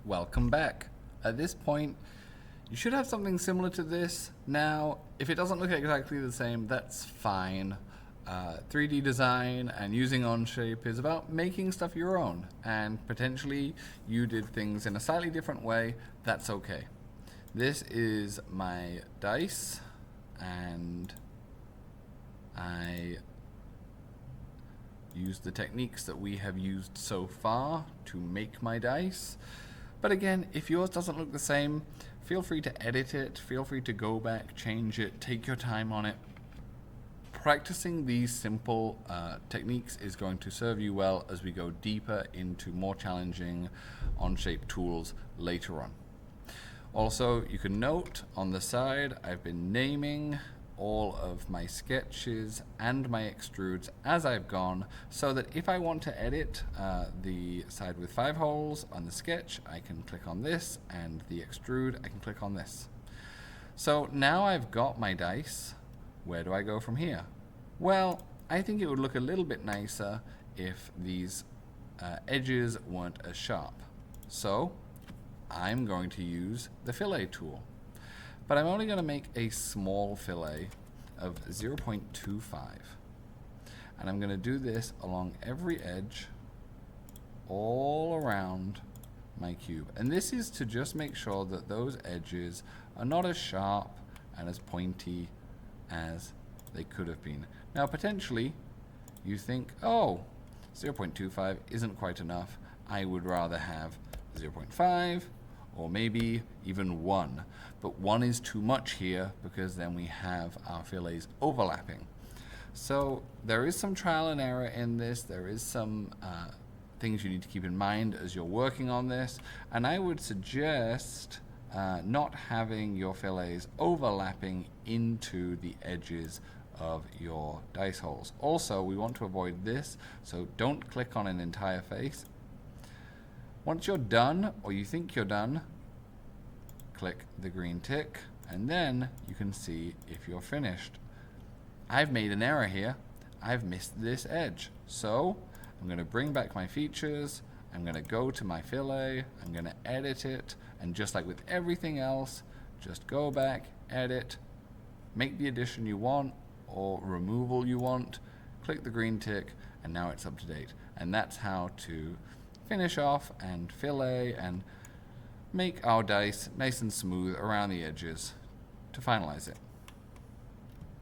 welcome back. At this point, you should have something similar to this. Now, if it doesn't look exactly the same, that's fine. 3D design and using Onshape is about making stuff your own, and potentially you did things in a slightly different way. That's okay. This is my dice, and I use the techniques that we have used so far to make my dice. But again, if yours doesn't look the same, feel free to edit it, feel free to go back, change it, take your time on it. Practicing these simple techniques is going to serve you well as we go deeper into more challenging Onshape tools later on. Also, you can note on the side, I've been naming all of my sketches and my extrudes as I've gone, so that if I want to edit the side with 5 holes on the sketch, I can click on this, and the extrude, I can click on this. So now I've got my dice. Where do I go from here? Well, I think it would look a little bit nicer if these edges weren't as sharp. So I'm going to use the fillet tool. But I'm only going to make a small fillet of 0.25. And I'm going to do this along every edge all around my cube. And this is to just make sure that those edges are not as sharp and as pointy as they could have been. Now potentially you think, oh, 0.25 isn't quite enough. I would rather have 0.5 or maybe even 1. But 1 is too much here because then we have our fillets overlapping. So there is some trial and error in this. There is some things you need to keep in mind as you're working on this. And I would suggest not having your fillets overlapping into the edges of your dice holes. Also, we want to avoid this, so don't click on an entire face. Once you're done, or you think you're done, click the green tick, and then you can see if you're finished. I've made an error here. I've missed this edge. So I'm going to bring back my features. I'm going to go to my fillet. I'm going to edit it. And just like with everything else, just go back, edit, make the addition you want or removal you want, click the green tick, and now it's up to date. And that's how to finish off and fillet and make our dice nice and smooth around the edges to finalize it.